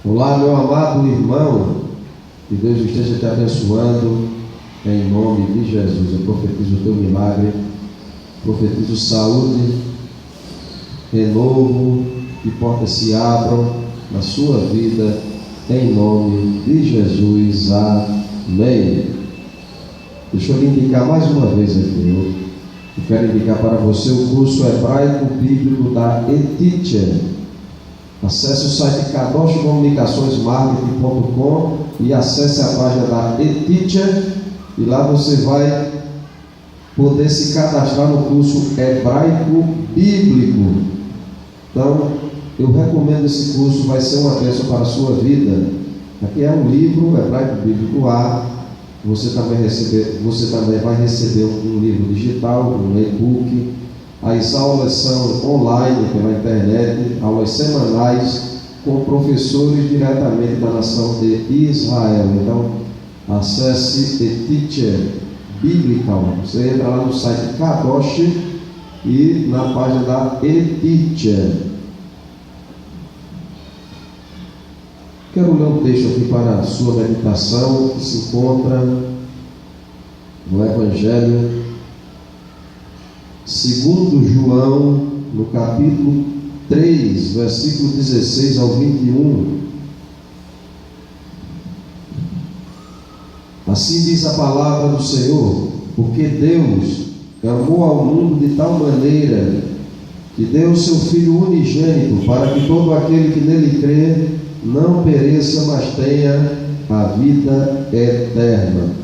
Olá, meu amado irmão, que Deus esteja te abençoando em nome de Jesus. Eu profetizo o teu milagre, profetizo saúde, renovo, que portas se abram na sua vida em nome de Jesus. Amém. Deixa eu lhe indicar mais uma vez aqui. Eu quero indicar para você o curso hebraico bíblico da eTeacher. Acesse o site kadoshcomunicaçõesmarketing.com e acesse a página da eTeacher, e lá você vai poder se cadastrar no curso hebraico bíblico. Então, eu recomendo esse curso, vai ser uma bênção para a sua vida. Aqui é um livro, Hebraico Bíblico A. Você também vai receber um livro digital, um e-book. As aulas são online pela internet, aulas semanais com professores diretamente da nação de Israel. Então, acesse eTeacher Biblical. Você entra lá no site Kadosh e na página da eTeacher. Quero ler um texto aqui para a sua meditação, que se encontra no Evangelho segundo João, no capítulo 3, versículo 16 ao 21. Assim diz a palavra do Senhor: porque Deus amou ao mundo de tal maneira que deu o seu Filho unigênito, para que todo aquele que nele crê não pereça, mas tenha a vida eterna.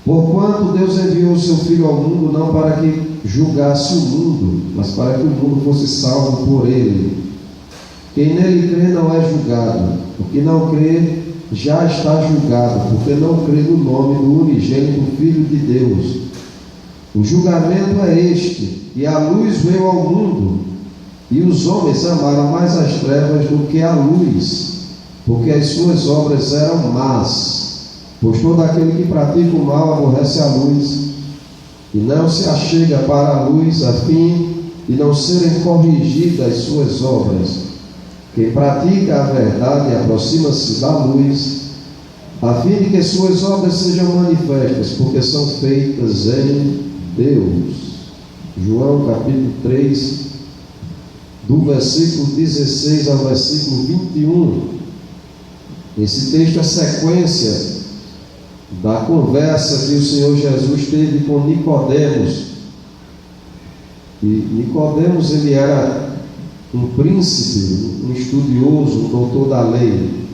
Porquanto Deus enviou o seu Filho ao mundo não para que julgasse o mundo, mas para que o mundo fosse salvo por ele. Quem nele crê não é julgado. O que não crê já está julgado, porque não crê no nome do unigênito Filho de Deus. O julgamento é este: que a luz veio ao mundo, e os homens amaram mais as trevas do que a luz, porque as suas obras eram más. Pois todo aquele que pratica o mal aborrece a luz, e não se achega para a luz, a fim de não serem corrigidas as suas obras. Quem pratica a verdade aproxima-se da luz, a fim de que suas obras sejam manifestas, porque são feitas em Deus. João capítulo 3, do versículo 16 ao versículo 21. Esse texto é sequência da conversa que o Senhor Jesus teve com Nicodemos. E Nicodemos, ele era um príncipe, um estudioso, um doutor da lei,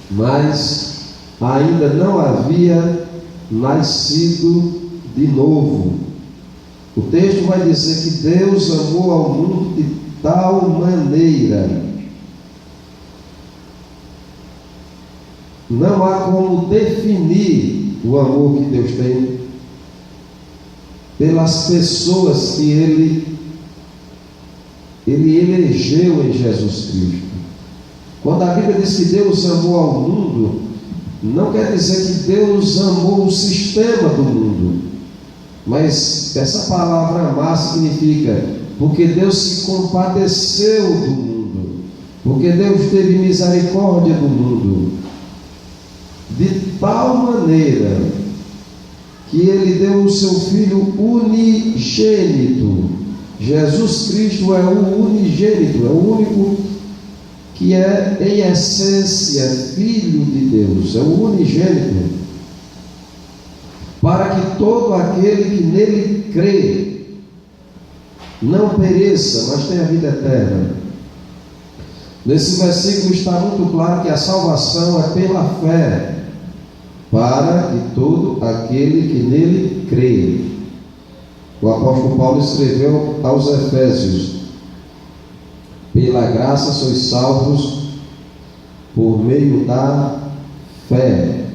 mas ainda não havia nascido de novo. O texto vai dizer que Deus amou ao mundo de tal maneira. Não há como definir o amor que Deus tem pelas pessoas que Ele elegeu em Jesus Cristo. Quando a Bíblia diz que Deus amou ao mundo, não quer dizer que Deus amou o sistema do mundo, mas essa palavra amar significa porque Deus se compadeceu do mundo, porque Deus teve misericórdia do mundo, de tal maneira que Ele deu o seu Filho unigênito. Jesus Cristo é o unigênito, é o único que é em essência Filho de Deus, é o unigênito, para que todo aquele que nele crê não pereça, mas tenha vida eterna. Nesse versículo está muito claro que a salvação é pela fé, para que todo aquele que nele crê. O apóstolo Paulo escreveu aos Efésios: pela graça sois salvos por meio da fé.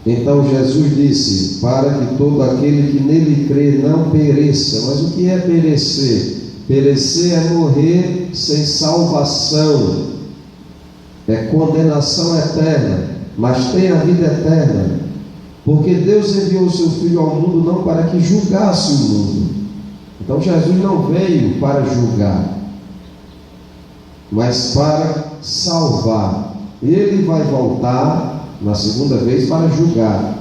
Então Jesus disse: para que todo aquele que nele crê não pereça. Mas o que é perecer? Perecer é morrer sem salvação, é condenação eterna. Mas tem a vida eterna, porque Deus enviou o seu Filho ao mundo não para que julgasse o mundo. Então Jesus não veio para julgar, mas para salvar. Ele vai voltar na segunda vez para julgar,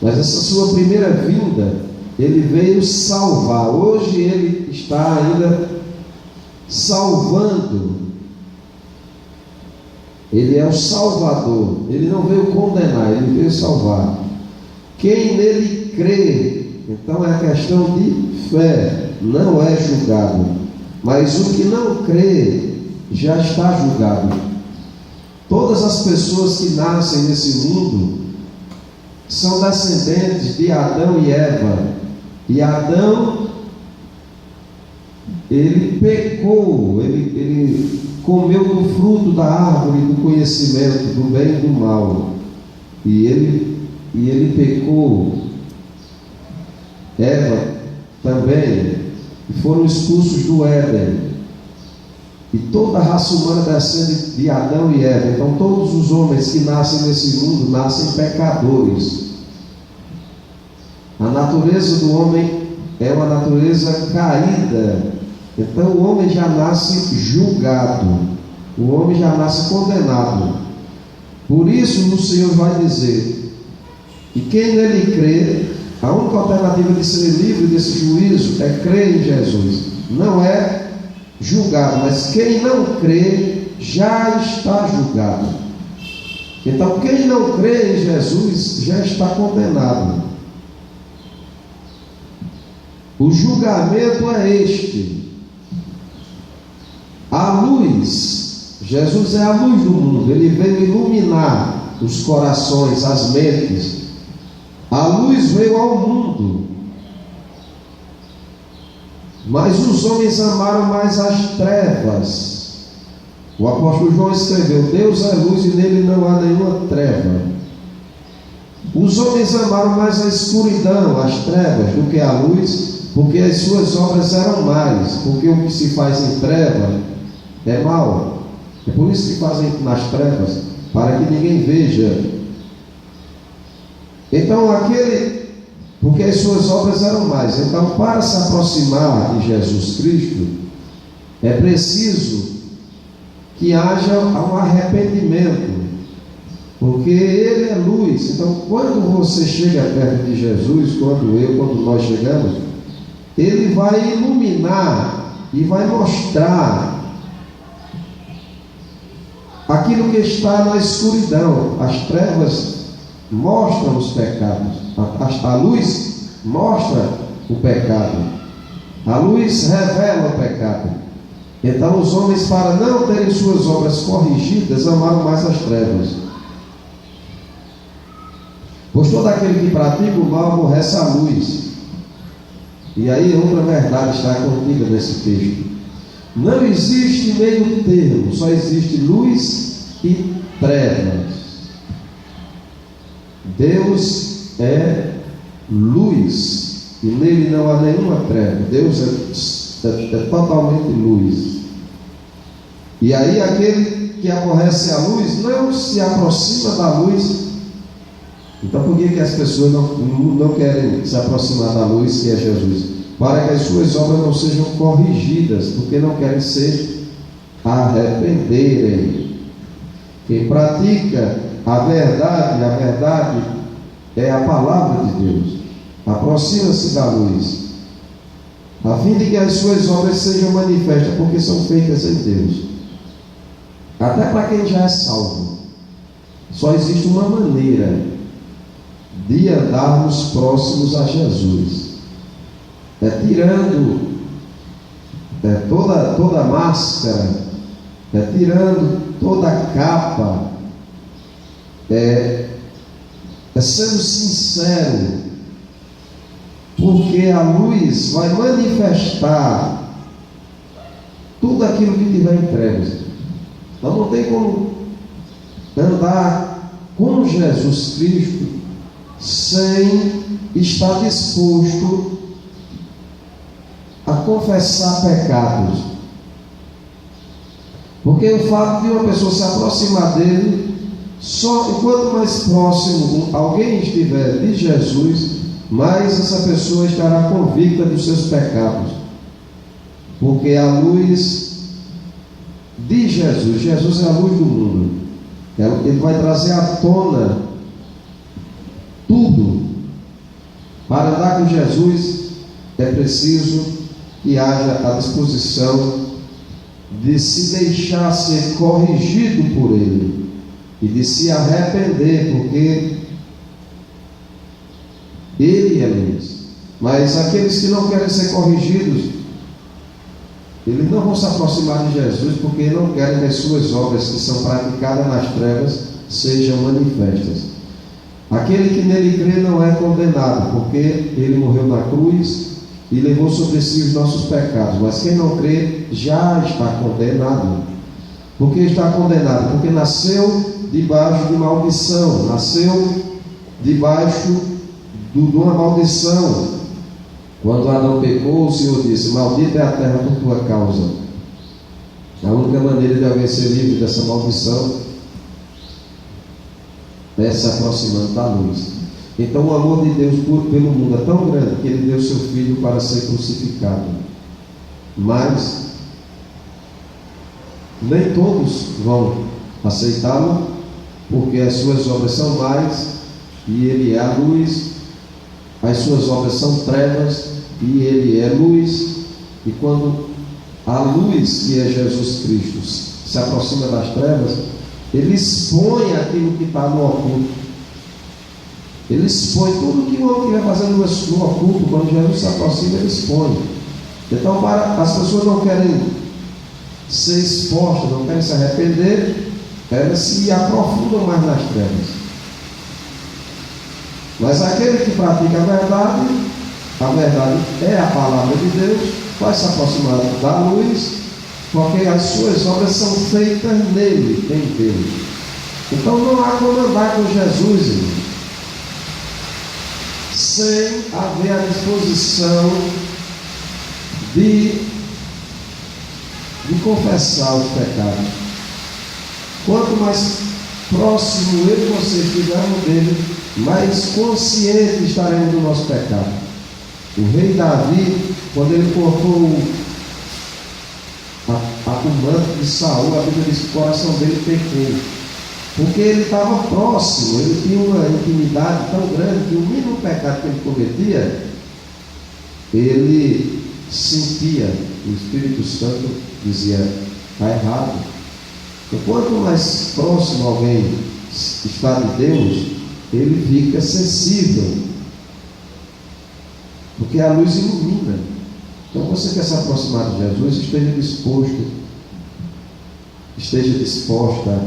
mas essa sua primeira vinda, ele veio salvar. Hoje ele está ainda salvando. Ele é o Salvador. Ele não veio condenar, ele veio salvar. Quem nele crê, então é questão de fé, não é julgado. Mas o que não crê já está julgado. Todas as pessoas que nascem nesse mundo são descendentes de Adão e Eva. E Adão, ele pecou, ele comeu do fruto da árvore do conhecimento do bem e do mal. E ele pecou. Eva também, e foram expulsos do Éden. E toda a raça humana descende de Adão e Eva. Então todos os homens que nascem nesse mundo nascem pecadores. A natureza do homem é uma natureza caída. Então o homem já nasce julgado, o homem já nasce condenado. Por isso o Senhor vai dizer: e quem nele crê, a única alternativa de ser livre desse juízo é crer em Jesus. Não é julgado, mas quem não crê já está julgado. Então quem não crê em Jesus já está condenado. O julgamento é este. A luz, Jesus é a luz do mundo, ele veio iluminar os corações, as mentes. A luz veio ao mundo, mas os homens amaram mais as trevas. O apóstolo João escreveu: Deus é luz e nele não há nenhuma treva. Os homens amaram mais a escuridão, as trevas, do que a luz, porque as suas obras eram más. Porque o que se faz em treva é mal. É por isso que fazem nas trevas, para que ninguém veja. Então porque as suas obras eram más. Então, para se aproximar de Jesus Cristo, é preciso que haja um arrependimento, porque Ele é luz. Então, quando você chega perto de Jesus, quando nós chegamos, Ele vai iluminar e vai mostrar aquilo que está na escuridão. As trevas mostram os pecados. A luz mostra o pecado. A luz revela o pecado. Então os homens, para não terem suas obras corrigidas, amaram mais as trevas. Pois todo aquele que pratica o mal aborrece a luz. E aí outra verdade está contida nesse texto. Não existe meio termo, só existe luz e trevas. Deus é luz e nele não há nenhuma treva. Deus é totalmente luz. E aí aquele que aborrece a luz não se aproxima da luz. Então por que as pessoas não querem se aproximar da luz, que é Jesus? Para que as suas obras não sejam corrigidas, porque não querem se arrependerem. Quem pratica a verdade é a palavra de Deus. Aproxima-se da luz, a fim de que as suas obras sejam manifestas, porque são feitas em Deus. Até para quem já é salvo, só existe uma maneira de andarmos próximos a Jesus. É tirando toda a máscara, é tirando toda a capa, é sendo sincero, porque a luz vai manifestar tudo aquilo que tiver em trevas. Então não tem como andar com Jesus Cristo sem estar disposto a confessar pecados. Porque o fato de uma pessoa se aproximar dele, só enquanto mais próximo alguém estiver de Jesus, mais essa pessoa estará convicta dos seus pecados. Porque a luz de que Jesus? Jesus é a luz do mundo. Ele vai trazer à tona tudo. Para andar com Jesus é preciso que haja a disposição de se deixar ser corrigido por Ele e de se arrepender, porque Ele é luz. Mas aqueles que não querem ser corrigidos, eles não vão se aproximar de Jesus, porque não querem que as suas obras que são praticadas nas trevas sejam manifestas. Aquele que nele crê não é condenado, porque ele morreu na cruz e levou sobre si os nossos pecados. Mas quem não crê já está condenado. Por que está condenado? Porque nasceu debaixo de maldição, nasceu debaixo de uma maldição. Quando Adão pecou, o Senhor disse: maldita é a terra por tua causa. A única maneira de alguém ser livre dessa maldição é se aproximando da luz. Então o amor de Deus pelo mundo é tão grande que Ele deu seu Filho para ser crucificado. Mas nem todos vão aceitá-lo, porque as suas obras são mais e Ele é a luz. As suas obras são trevas e Ele é luz. E quando a luz, que é Jesus Cristo, se aproxima das trevas, Ele expõe aquilo que está no oculto. Ele expõe tudo que o homem estiver fazendo no oculto. Quando Jesus se aproxima, Ele expõe. Então, as pessoas não querem ser expostas, não querem se arrepender, elas se aprofundam mais nas trevas. Mas aquele que pratica a verdade é a palavra de Deus, vai se aproximar da luz, porque as suas obras são feitas nele, em Deus. Então não há como andar com Jesus, irmão, sem haver a disposição de confessar os pecados. Quanto mais próximo eu e você estivermos dele, mais consciente estaremos do nosso pecado. O rei Davi, quando ele colocou o manto de Saul, a Bíblia diz que o coração dele pecou, porque ele estava próximo, ele tinha uma intimidade tão grande que o mínimo pecado que ele cometia, ele sentia. O Espírito Santo dizia: está errado. Então, quanto mais próximo alguém está de Deus, ele fica sensível, porque a luz ilumina. Então você quer se aproximar de Jesus, esteja disposta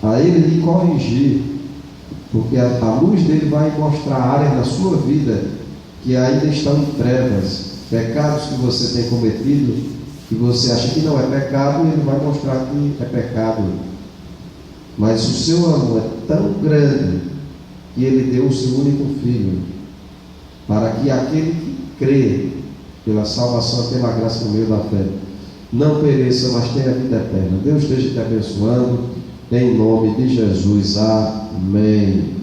a Ele lhe corrigir, porque a luz dele vai mostrar áreas da sua vida que ainda estão em trevas, pecados que você tem cometido, que você acha que não é pecado, Ele vai mostrar que é pecado. Mas o seu amor é tão grande que Ele deu o seu único Filho, para que aquele que crê pela salvação, pela graça no meio da fé, não pereça, mas tenha vida eterna. Deus esteja te abençoando, em nome de Jesus. Amém.